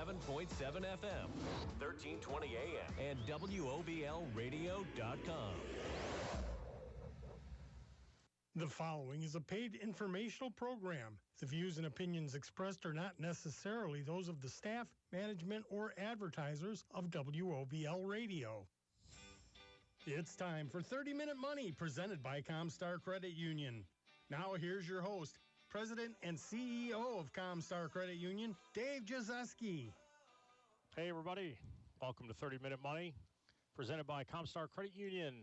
FM, 1320 AM, and WOBLradio.com. The following is a paid informational program. The views and opinions expressed are not necessarily those of the staff, management, or advertisers of WOBL Radio. It's time for 30-Minute Money, presented by CommStar Credit Union. Now here's your host, President and CEO of CommStar Credit Union, Dave Jezewski. Hey, everybody. Welcome to 30-Minute Money, presented by CommStar Credit Union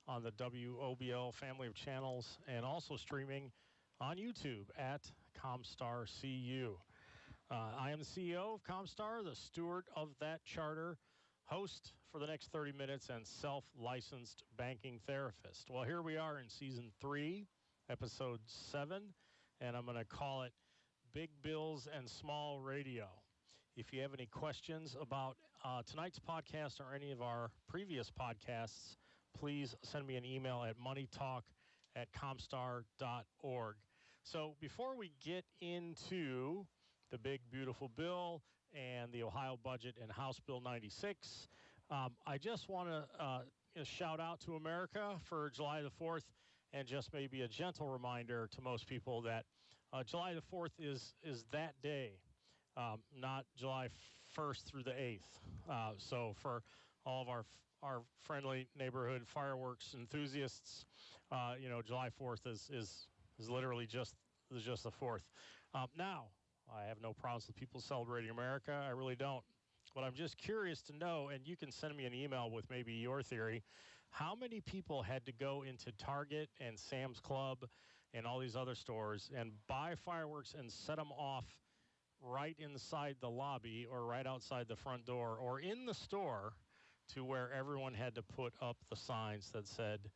on the WOBL family of channels and also streaming on YouTube at CommStar CU. I am the CEO of CommStar, the steward of that charter, host for the next 30 minutes, and self-licensed banking therapist. Well, here we are in Season 3, Episode 7, and I'm going to call it Big Bills and Small Radio. If you have any questions about tonight's podcast or any of our previous podcasts, please send me an email at moneytalk@commstar.org. So before we get into the big, beautiful bill and the Ohio budget and House Bill 96, I just want to shout out to America for July the 4th, and just maybe a gentle reminder to most people that July the 4th is that day, not July 1st through the 8th. So for all of our friendly neighborhood fireworks enthusiasts, July 4th is literally just the 4th. Now, I have no problems with people celebrating America. I really don't. But I'm just curious to know, and you can send me an email with maybe your theory, how many people had to go into Target and Sam's Club and all these other stores and buy fireworks and set them off right inside the lobby or right outside the front door or in the store, to where everyone had to put up the signs that said,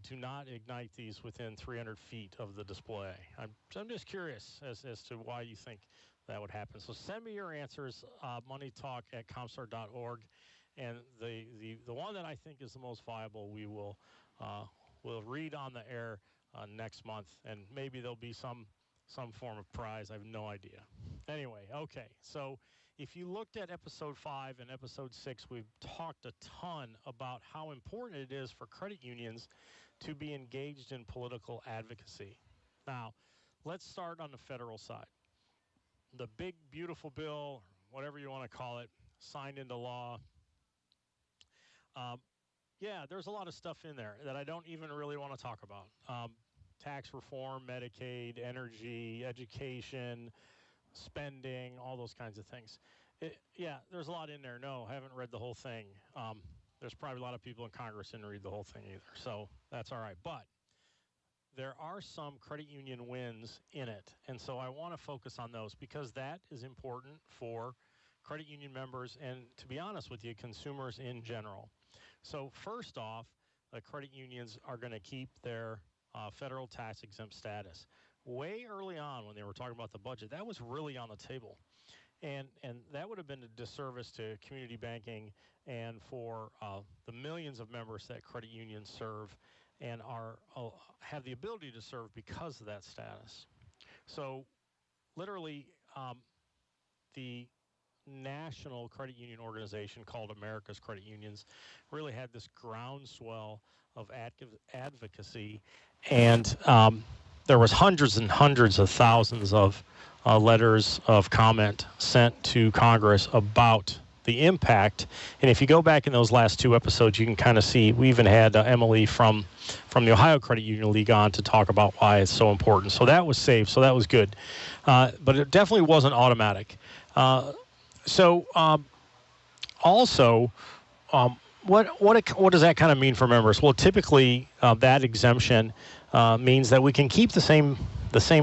do not ignite these within 300 feet of the display. I'm just curious as to why you think that would happen. So send me your answers, moneytalk@commstar.org. And the one that I think is the most viable, we'll read on the air next month. And maybe there'll be some form of prize. I have no idea. Anyway, okay. So if you looked at Episode 5 and Episode 6, we've talked a ton about how important it is for credit unions to be engaged in political advocacy. Now, let's start on the federal side. The big, beautiful bill, whatever you want to call it, signed into law. There's a lot of stuff in there that I don't even really want to talk about. Tax reform, Medicaid, energy, education, spending, all those kinds of things. There's a lot in there. No, I haven't read the whole thing. There's probably a lot of people in Congress didn't read the whole thing either, so that's all right. But there are some credit union wins in it, and so I want to focus on those because that is important for credit union members and, to be honest with you, consumers in general. So first off, the credit unions are going to keep their federal tax exempt status. Way early on when they were talking about the budget, that was really on the table. And that would have been a disservice to community banking and for the millions of members that credit unions serve and have the ability to serve because of that status. So literally the national credit union organization called America's Credit Unions really had this groundswell of advocacy, and there was hundreds and hundreds of thousands of letters of comment sent to Congress about the impact. And if you go back in those last two episodes, you can kind of see we even had Emily from the Ohio Credit Union League on to talk about why it's so important. So that was safe. So that was good. But it definitely wasn't automatic. Also, what does that kind of mean for members? Well, typically that exemption means that we can keep the same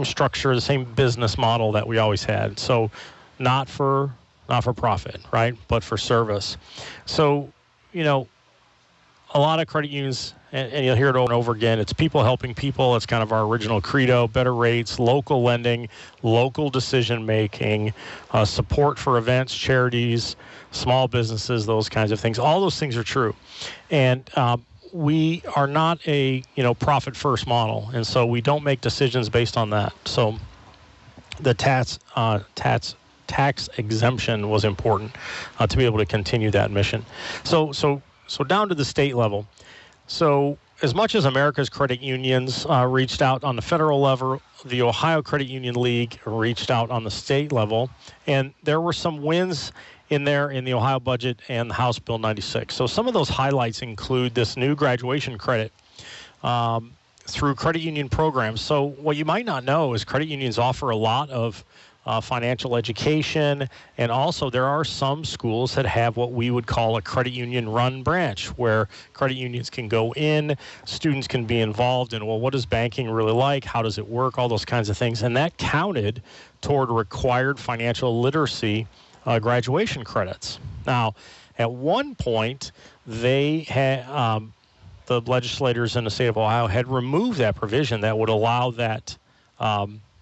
structure, the same business model that we always had. So not for profit, right? But for service. So, a lot of credit unions, and you'll hear it over and over again, it's people helping people. It's kind of our original credo: better rates, local lending, local decision-making, support for events, charities, small businesses, those kinds of things. All those things are true. And we are not a profit-first model, and so we don't make decisions based on that. So the tax tax exemption was important to be able to continue that mission. So down to the state level. So as much as America's credit unions reached out on the federal level, the Ohio Credit Union League reached out on the state level, and there were some wins in there in the Ohio budget and the House Bill 96. So some of those highlights include this new graduation credit through credit union programs. So what you might not know is credit unions offer a lot of financial education, and also there are some schools that have what we would call a credit union run branch, where credit unions can go in, students can be involved in, well, what is banking really like, how does it work, all those kinds of things, and that counted toward required financial literacy graduation credits. Now, at one point, they had the legislators in the state of Ohio had removed that provision that would allow that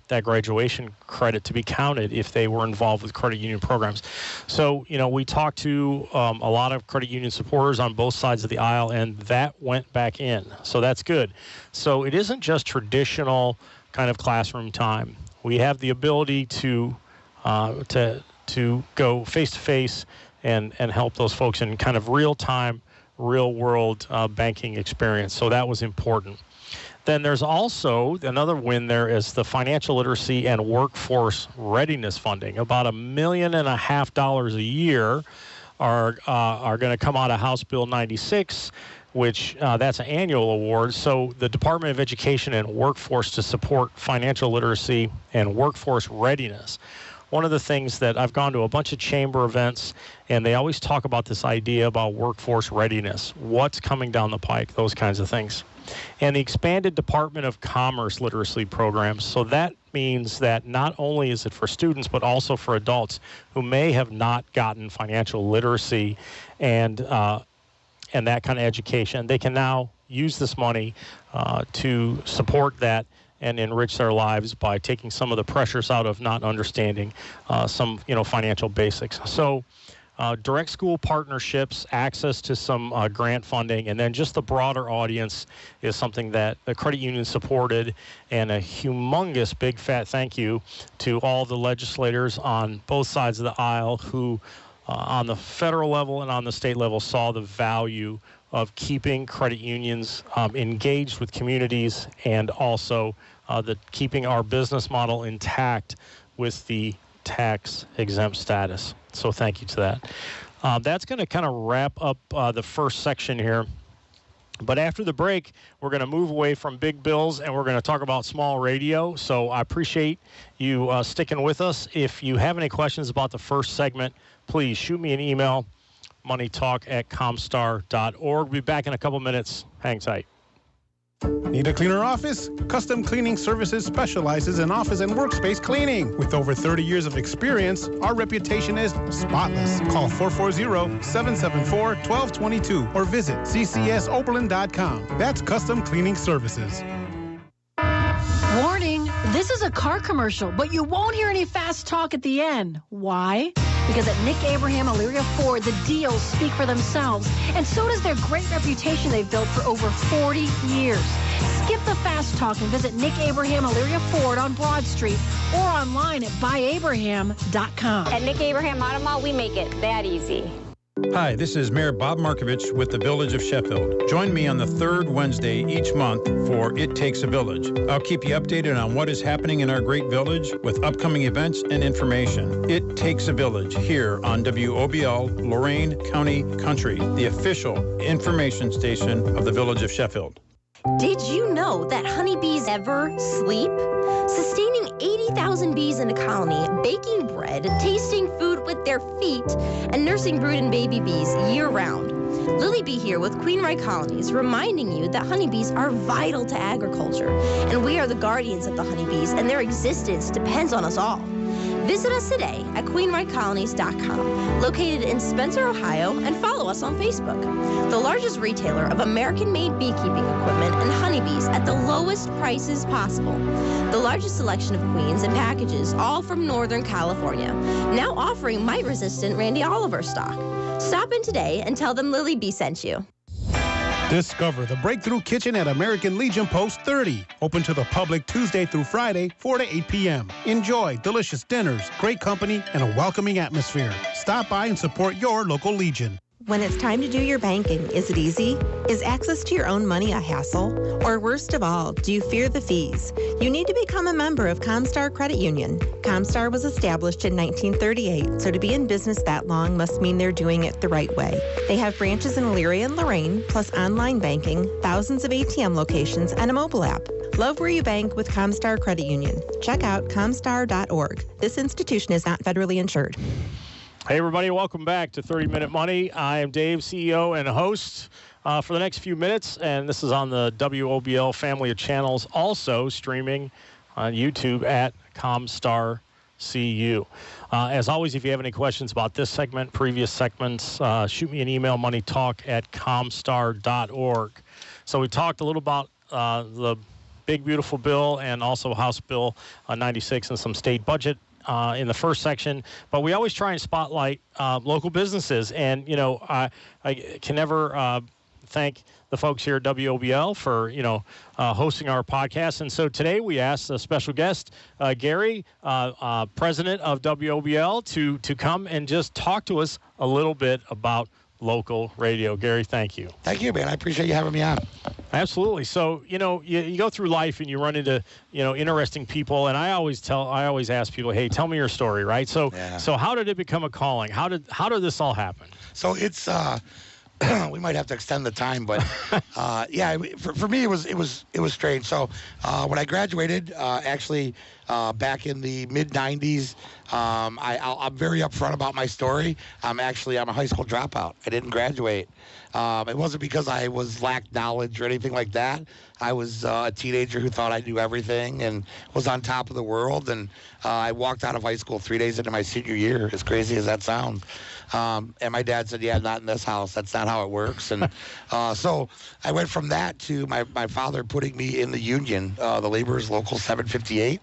that graduation credit to be counted if they were involved with credit union programs. So, we talked to a lot of credit union supporters on both sides of the aisle, and that went back in. So that's good. So it isn't just traditional kind of classroom time. We have the ability to go face-to-face and help those folks in kind of real-time, real-world banking experience. So that was important. Then there's also another win there is the financial literacy and workforce readiness funding. About $1.5 million a year are going to come out of House Bill 96, which that's an annual award. So the Department of Education and Workforce to support financial literacy and workforce readiness. One of the things that I've gone to a bunch of chamber events, and they always talk about this idea about workforce readiness, what's coming down the pike, those kinds of things. And the expanded Department of Commerce literacy programs. So that means that not only is it for students, but also for adults who may have not gotten financial literacy and that kind of education. They can now use this money to support that and enrich their lives by taking some of the pressures out of not understanding some financial basics. So direct school partnerships, access to some grant funding, and then just the broader audience is something that the credit union supported, and a humongous big fat thank you to all the legislators on both sides of the aisle who on the federal level and on the state level saw the value of keeping credit unions engaged with communities, and also keeping our business model intact with the tax exempt status. So thank you to that. That's going to kind of wrap up the first section here. But after the break, we're going to move away from big bills and we're going to talk about small radio. So I appreciate you sticking with us. If you have any questions about the first segment, please shoot me an email, moneytalk@commstar.org. We'll be back in a couple minutes. Hang tight. Need a cleaner office? Custom Cleaning Services specializes in office and workspace cleaning. With over 30 years of experience, our reputation is spotless. Call 440-774-1222 or visit ccsoberlin.com. That's Custom Cleaning Services. Warning, this is a car commercial, but you won't hear any fast talk at the end. Why? Because at Nick Abraham Elyria Ford, the deals speak for themselves, and so does their great reputation they've built for over 40 years. Skip the fast talk and visit Nick Abraham Elyria Ford on Broad Street or online at buyabraham.com. At Nick Abraham Auto Mall, we make it that easy. Hi, this is Mayor Bob Markovich with the Village of Sheffield. Join me on the third Wednesday each month for It Takes a Village. I'll keep you updated on what is happening in our great village with upcoming events and information. It Takes a Village here on WOBL Lorain County Country, the official information station of the Village of Sheffield. Did you know that honeybees never sleep? Sustaining 80,000 bees in a colony, baking bread, tasting food with their feet, and nursing brood and baby bees year-round. Lily Bee here with Queen Rye Colonies, reminding you that honeybees are vital to agriculture, and we are the guardians of the honeybees, and their existence depends on us all. Visit us today at queenryecolonies.com, located in Spencer, Ohio, and follow us on Facebook. The largest retailer of American-made beekeeping equipment and honeybees at the lowest prices possible. The largest selection of queens and packages, all from Northern California. Now offering mite-resistant Randy Oliver stock. Stop in today and tell them Lily Bee sent you. Discover the Breakthrough Kitchen at American Legion Post 30. Open to the public Tuesday through Friday, 4 to 8 p.m. Enjoy delicious dinners, great company, and a welcoming atmosphere. Stop by and support your local Legion. When it's time to do your banking, is it easy? Is access to your own money a hassle? Or worst of all, do you fear the fees? You need to become a member of CommStar Credit Union. CommStar was established in 1938, so to be in business that long must mean they're doing it the right way. They have branches in Elyria and Lorraine, plus online banking, thousands of ATM locations, and a mobile app. Love where you bank with CommStar Credit Union. Check out commstar.org. This institution is not federally insured. Hey, everybody. Welcome back to 30-Minute Money. I am Dave, CEO and host for the next few minutes, and this is on the WOBL family of channels, also streaming on YouTube at CommStar CU. As always, if you have any questions about this segment, previous segments, shoot me an email, moneytalk@commstar.org. So we talked a little about the big, beautiful bill and also House Bill 96 and some state budget in the first section, but we always try and spotlight local businesses. And, you know, I can never thank the folks here at WOBL for, hosting our podcast. And so today we asked a special guest, Gary, president of WOBL, to come and just talk to us a little bit about local radio. Gary, thank you. Thank you, man. I appreciate you having me on. Absolutely. So, you go through life and you run into, interesting people. And I always ask people, hey, tell me your story, right? So, So how did it become a calling? How did this all happen? So it's, we might have to extend the time, but for me, it was strange. So when I graduated, back in the mid-'90s, I'm very upfront about my story. I'm a high school dropout. I didn't graduate. It wasn't because I lacked knowledge or anything like that. I was a teenager who thought I knew everything and was on top of the world. And I walked out of high school 3 days into my senior year, as crazy as that sounds. And my dad said, yeah, not in this house. That's not how it works. And so I went from that to my father putting me in the union, the laborers local 758,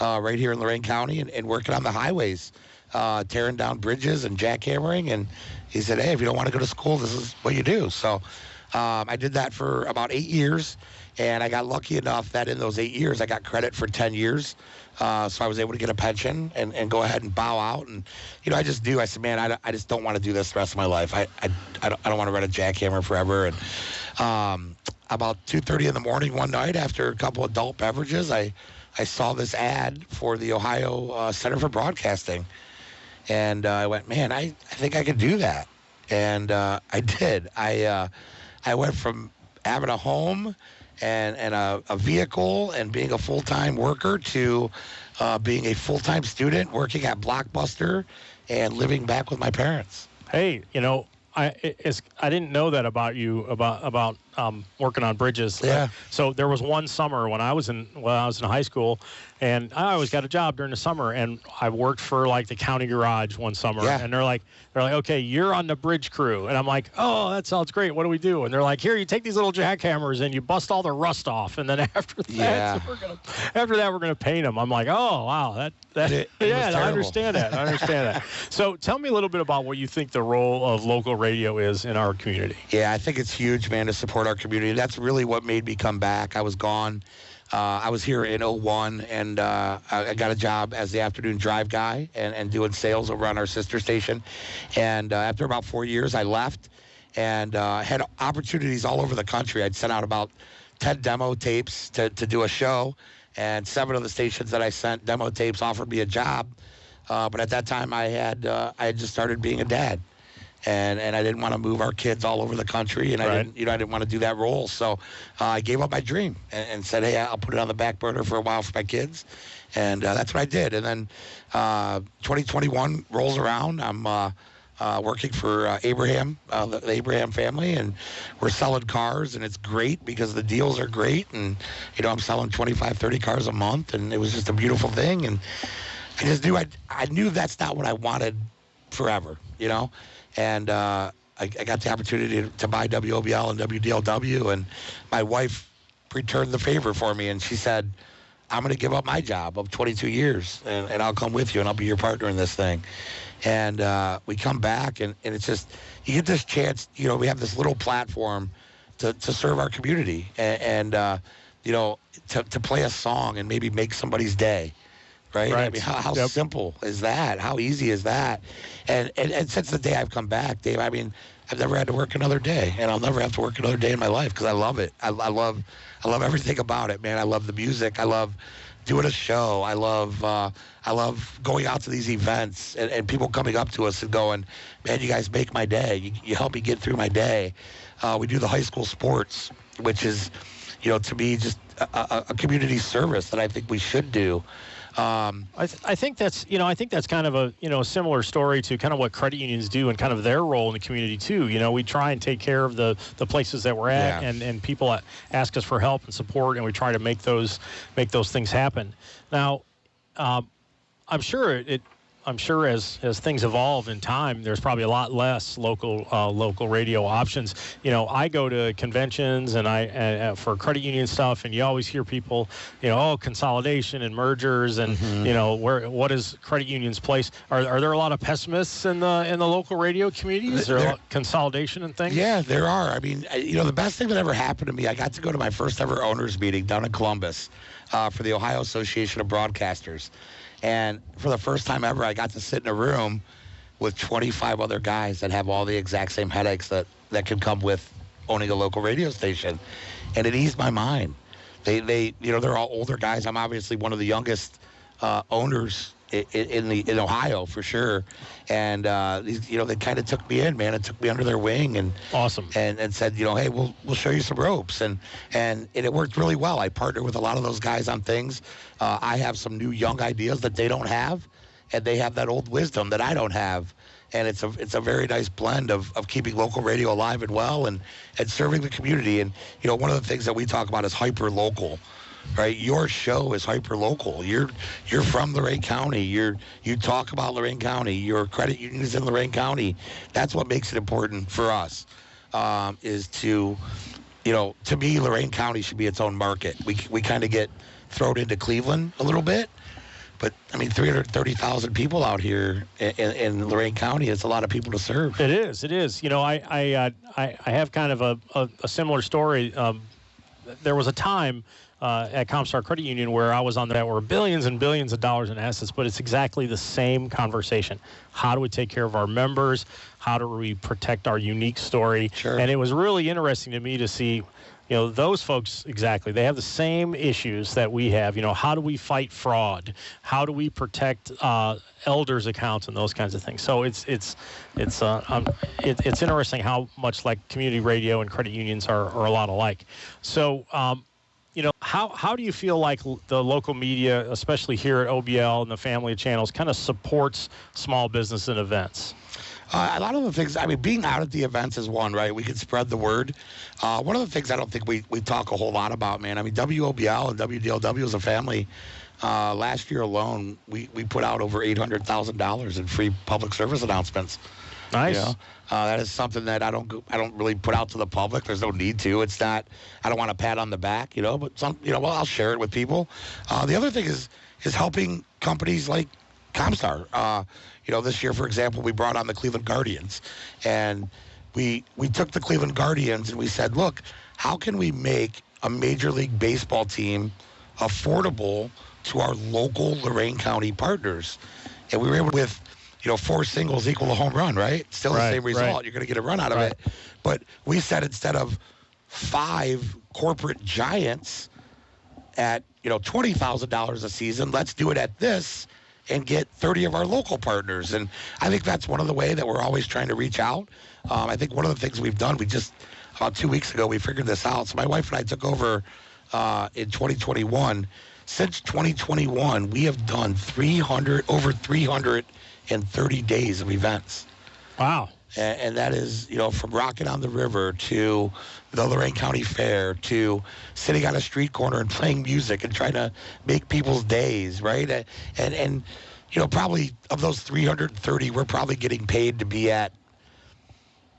right here in Lorain County, and working on the highways, tearing down bridges and jackhammering. And he said, hey, if you don't want to go to school, this is what you do. So I did that for about 8 years. And I got lucky enough that in those 8 years, I got credit for 10 years. So I was able to get a pension and go ahead and bow out. And, I just do. I said, man, I just don't want to do this the rest of my life. I don't want to run a jackhammer forever. And about 2:30 in the morning one night, after a couple adult beverages, I saw this ad for the Ohio Center for Broadcasting. And I went, man, I think I could do that. And I did. I went from having a home and a vehicle and being a full-time worker to being a full-time student, working at Blockbuster and living back with my parents. Hey, I didn't know that about you, about working on bridges. Yeah. So there was one summer when I was in high school, and I always got a job during the summer, and I worked for like the county garage one summer, and they're like, okay, you're on the bridge crew, and I'm like, oh, that sounds great. What do we do? And they're like, here, you take these little jackhammers and you bust all the rust off, and then after that, we're gonna paint them. I'm like, oh wow, I understand that. So tell me a little bit about what you think the role of local radio is in our community. Yeah, I think it's huge, man, to support our community. That's really what made me come back. I was gone. I was here in 2001, and I got a job as the afternoon drive guy and doing sales over on our sister station. And after about 4 years, I left and had opportunities all over the country. I'd sent out about 10 demo tapes to do a show, and 7 of the stations that I sent demo tapes offered me a job. But at that time, I had just started being a dad. And I didn't want to move our kids all over the country, and I didn't want to do that role. So I gave up my dream and said, hey, I'll put it on the back burner for a while for my kids, and that's what I did. And then 2021 rolls around. I'm working for Abraham, the Abraham family, and we're selling cars, and it's great because the deals are great, and I'm selling 25, 30 cars a month, and it was just a beautiful thing. And I just knew I knew that's not what I wanted forever, And I got the opportunity to buy WOBL and WDLW, and my wife returned the favor for me, and she said, I'm going to give up my job of 22 years, and I'll come with you, and I'll be your partner in this thing. And we come back, and it's just, you get this chance, we have this little platform to serve our community and to play a song and maybe make somebody's day. Right? I mean, how simple is that? How easy is that? And since the day I've come back, Dave, I mean, I've never had to work another day, and I'll never have to work another day in my life because I love it. I love everything about it, man. I love the music. I love doing a show. I love going out to these events and people coming up to us and going, man, you guys make my day. You help me get through my day. We do the high school sports, which is, to me, just a community service that I think we should do. I think that's kind of a similar story to kind of what credit unions do and kind of their role in the community too. We try and take care of the places that we're at, and people ask us for help and support, and we try to make those things happen. Now, I'm sure as things evolve in time, there's probably a lot less local radio options. I go to conventions and for credit union stuff, and you always hear people, consolidation and mergers, and what is credit union's place? Are there a lot of pessimists in the local radio community? Is there a lot of consolidation and things? Yeah, there are. I mean, the best thing that ever happened to me, I got to go to my first ever owners meeting down in Columbus for the Ohio Association of Broadcasters. And for the first time ever, I got to sit in a room with 25 other guys that have all the exact same headaches that can come with owning a local radio station. And it eased my mind. They're all older guys. I'm obviously one of the youngest owners in Ohio for sure. And they kind of took me in, man, and took me under their wing and awesome and said, hey, we'll show you some ropes, and it worked really well. I partnered with a lot of those guys on things. I have some new young ideas that they don't have, and they have that old wisdom that I don't have. And it's a very nice blend of keeping local radio alive and well and serving the community. And one of the things that we talk about is hyper local. Right, your show is hyper local. You're from Lorain County. You talk about Lorain County. Your credit union is in Lorain County. That's what makes it important for us. Is to me, Lorain County should be its own market. We kind of get thrown into Cleveland a little bit, but I mean, 330,000 people out here in Lorain County. It's a lot of people to serve. It is. I have kind of a similar story. There was a time at CommStar Credit Union where I was on that were billions and billions of dollars in assets, but it's exactly the same conversation. How do we take care of our members? How do we protect our unique story? Sure. And it was really interesting to me to see, those folks, exactly. They have the same issues that we have. How do we fight fraud? How do we protect elders' accounts and those kinds of things? So it's interesting how much like community radio and credit unions are a lot alike. So, how do you feel like the local media, especially here at OBL and the family of channels, kind of supports small business and events? A lot of the things, I mean, being out at the events is one, right? We can spread the word. One of the things I don't think we talk a whole lot about, man, I mean, WOBL and WDLW as a family, last year alone, we put out over $800,000 in free public service announcements. Nice. That is something that I don't really put out to the public. There's no need to. It's not. I don't want a pat on the back, but I'll share it with people. The other thing is helping companies like CommStar. This year, for example, we brought on the Cleveland Guardians, and we took the Cleveland Guardians and we said, look, how can we make a Major League Baseball team affordable to our local Lorain County partners? And we were able to, with 4 singles equal a home run, right? Still the same result. Right. You're going to get a run out of it. But we said instead of 5 corporate giants at, $20,000 a season, let's do it at this and get 30 of our local partners. And I think that's one of the ways that we're always trying to reach out. I think one of the things we've done, about 2 weeks ago, we figured this out. So my wife and I took over in 2021. Since 2021, we have done over 330 days of events. Wow. And that is, from Rockin' on the River to the Lorain County Fair to sitting on a street corner and playing music and trying to make people's days, right? And probably of those 330, we're probably getting paid to be at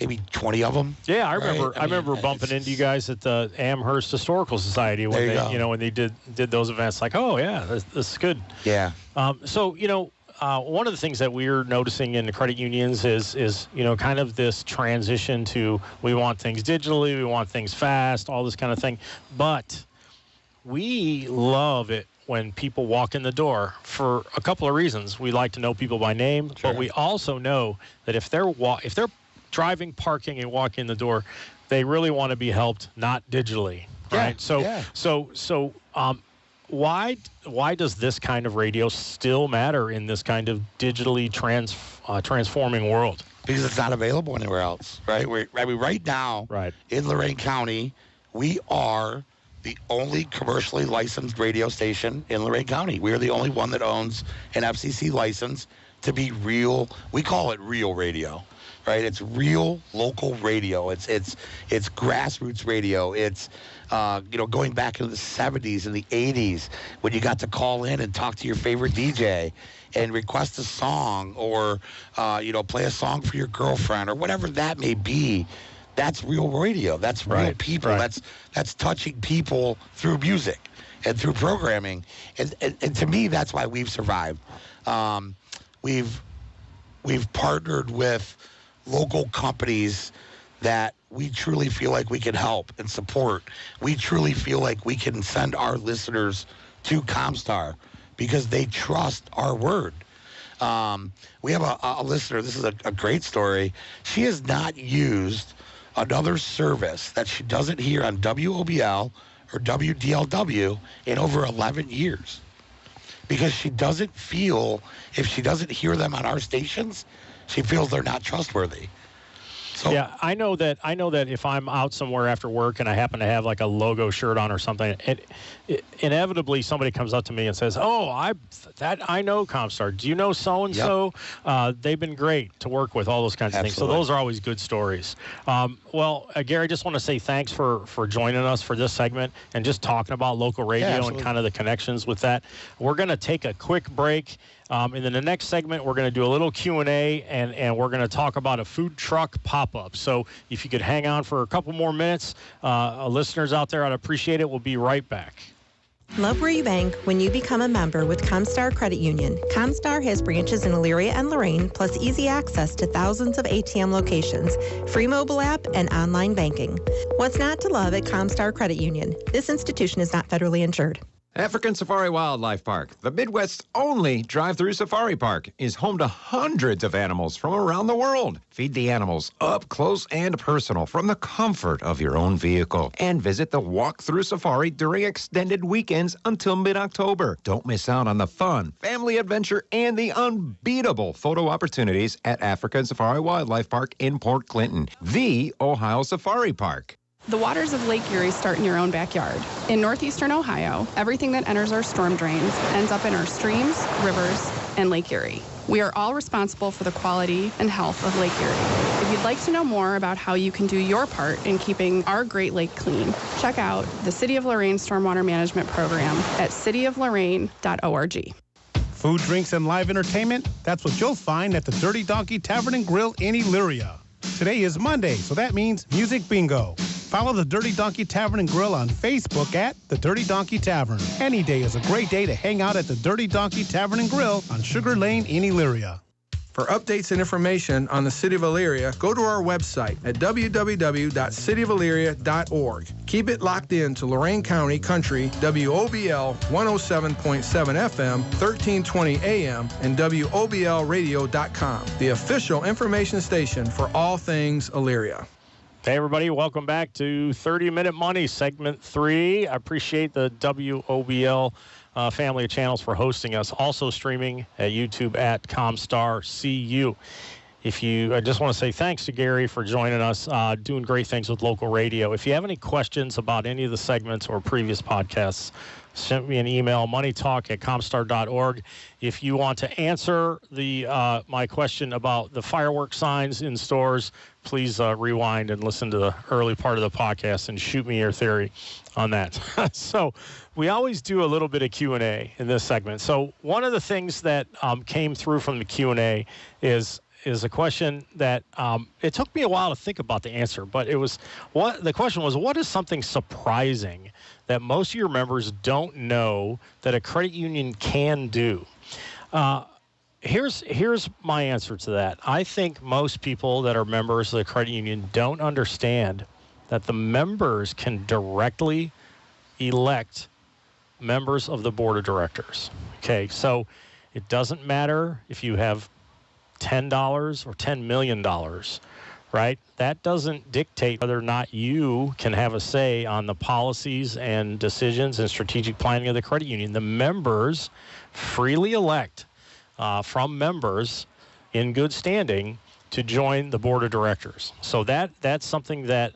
maybe 20 of them. Yeah, I remember bumping into you guys at the Amherst Historical Society when they did those events. Like, oh yeah, this is good. Yeah. So one of the things that we're noticing in the credit unions is kind of this transition to we want things digitally, we want things fast, all this kind of thing. But we love it when people walk in the door for a couple of reasons. We like to know people by name, but we also know that if they're driving, parking, and walk in the door, they really want to be helped, not digitally, right? So why does this kind of radio still matter in this kind of digitally transforming world? Because it's not available anywhere else, right? Right now, in Lorain County, we are the only commercially licensed radio station in Lorain County. We are the only one that owns an FCC license to be real. We call it real radio, right? It's real local radio. It's grassroots radio. It's going back into the 70s and the 80s when you got to call in and talk to your favorite DJ and request a song or play a song for your girlfriend or whatever that may be. That's real radio. That's real people. That's touching people through music and through programming. And to me, that's why we've survived. We've partnered with local companies that we truly feel like we can help and support. We truly feel like we can send our listeners to CommStar because they trust our word. We have a listener. This is a great story. She has not used another service that she doesn't hear on WOBL or WDLW in over 11 years because she doesn't feel, if she doesn't hear them on our stations, she feels they're not trustworthy. So, yeah, I know that if I'm out somewhere after work and I happen to have like a logo shirt on or something, inevitably somebody comes up to me and says, "Oh, I know CommStar. Do you know so and so? They've been great to work with." All those kinds of things. So those are always good stories. Gary, I just want to say thanks for joining us for this segment and just talking about local radio and kind of the connections with that. We're going to take a quick break. And then the next segment, we're going to do a little Q&A, and we're going to talk about a food truck pop-up. So if you could hang on for a couple more minutes, listeners out there, I'd appreciate it. We'll be right back. Love where you bank when you become a member with CommStar Credit Union. CommStar has branches in Elyria and Lorain, plus easy access to thousands of ATM locations, free mobile app, and online banking. What's not to love at CommStar Credit Union? This institution is not federally insured. African Safari Wildlife Park, the Midwest's only drive-through safari park, is home to hundreds of animals from around the world. Feed the animals up close and personal from the comfort of your own vehicle. And visit the walk-through safari during extended weekends until mid-October. Don't miss out on the fun, family adventure, and the unbeatable photo opportunities at African Safari Wildlife Park in Port Clinton, the Ohio Safari Park. The waters of Lake Erie start in your own backyard. In northeastern Ohio, everything that enters our storm drains ends up in our streams, rivers, and Lake Erie. We are all responsible for the quality and health of Lake Erie. If you'd like to know more about how you can do your part in keeping our Great Lake clean, check out the City of Lorain Stormwater Management Program at cityoflorain.org. Food, drinks, and live entertainment, that's what you'll find at the Dirty Donkey Tavern and Grill in Elyria. Today is Monday, so that means Music Bingo. Follow the Dirty Donkey Tavern and Grill on Facebook at the Dirty Donkey Tavern. Any day is a great day to hang out at the Dirty Donkey Tavern and Grill on Sugar Lane in Elyria. For updates and information on the City of Elyria, go to our website at www.cityofelyria.org. Keep it locked in to Lorain County Country, WOBL 107.7 FM, 1320 AM, and WOBLradio.com, the official information station for all things Elyria. Hey, everybody. Welcome back to 30-Minute Money, Segment 3. I appreciate the WOBL family of channels for hosting us. Also streaming at YouTube at CommStar CU. I just want to say thanks to Gary for joining us, doing great things with local radio. If you have any questions about any of the segments or previous podcasts, send me an email, moneytalk@commstar.org. If you want to answer my question about the fireworks signs in stores, please rewind and listen to the early part of the podcast and shoot me your theory on that. So we always do a little bit of Q&A in this segment. So one of the things that came through from the Q&A is a question that it took me a while to think about the answer, but the question was, what is something surprising that most of your members don't know that a credit union can do? here's my answer to that. I think most people that are members of the credit union don't understand that the members can directly elect members of the board of directors. Okay, so it doesn't matter if you have $10 or $10 million, right? That doesn't dictate whether or not you can have a say on the policies and decisions and strategic planning of the credit union. The members freely elect from members in good standing to join the board of directors. So that's something that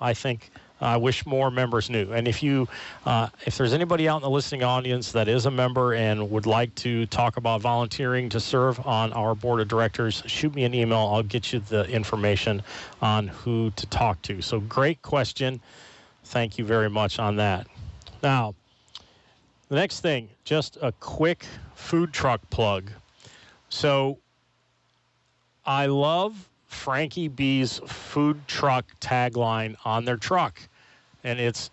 I think I wish more members knew. And if there's anybody out in the listening audience that is a member and would like to talk about volunteering to serve on our board of directors, shoot me an email. I'll get you the information on who to talk to. So great question. Thank you very much on that. Now, the next thing, just a quick food truck plug. So I love Frankie B's food truck tagline on their truck, and it's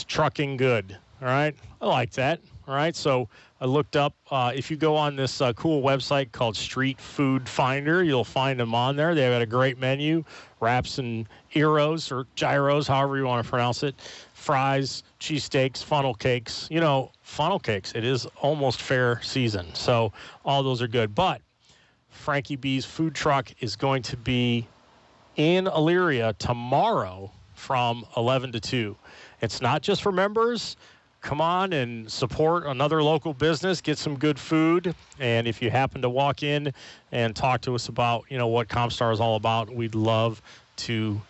trucking good. All right, I like that. All right, so I looked up. If you go on this cool website called Street Food Finder, you'll find them on there. They've got a great menu: wraps and gyros, or gyros, however you want to pronounce it, fries, cheesesteaks, funnel cakes. You know, funnel cakes. It is almost fair season, so all those are good. But Frankie B's food truck is going to be in Elyria tomorrow from 11 to 2. It's not just for members. Come on and support another local business, get some good food. And if you happen to walk in and talk to us about, what CommStar is all about, we'd love to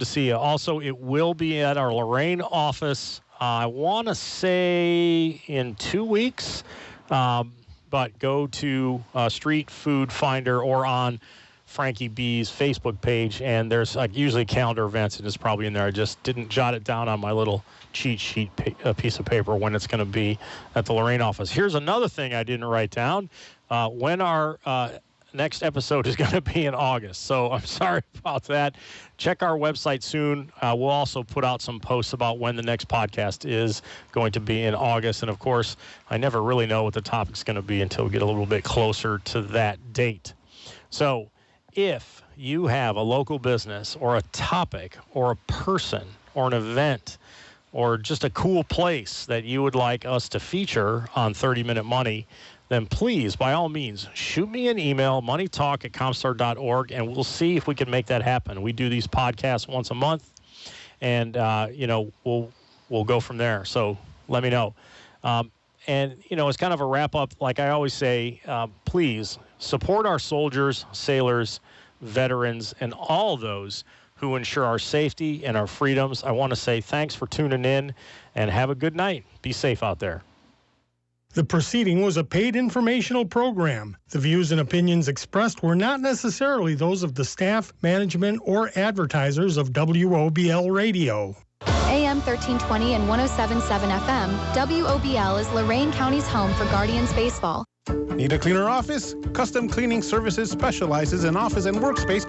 see you. Also, it will be at our Lorraine office, I want to say in 2 weeks. But go to Street Food Finder or on Frankie B's Facebook page, and there's usually calendar events, and it's probably in there. I just didn't jot it down on my little cheat sheet piece of paper when it's going to be at the Lorraine office. Here's another thing I didn't write down. When our next episode is going to be in August. So I'm sorry about that. Check our website soon. We'll also put out some posts about when the next podcast is going to be in August. And, of course, I never really know what the topic's going to be until we get a little bit closer to that date. So if you have a local business or a topic or a person or an event or just a cool place that you would like us to feature on 30 Minute Money, then please, by all means, shoot me an email, moneytalk@commstar.org, and we'll see if we can make that happen. We do these podcasts once a month, and, we'll go from there. So let me know. And, it's kind of a wrap-up. Like I always say, please support our soldiers, sailors, veterans, and all those who ensure our safety and our freedoms. I want to say thanks for tuning in, and have a good night. Be safe out there. The proceeding was a paid informational program. The views and opinions expressed were not necessarily those of the staff, management, or advertisers of WOBL Radio. AM 1320 and 107.7 FM, WOBL is Lorain County's home for Guardians baseball. Need a cleaner office? Custom Cleaning Services specializes in office and workspace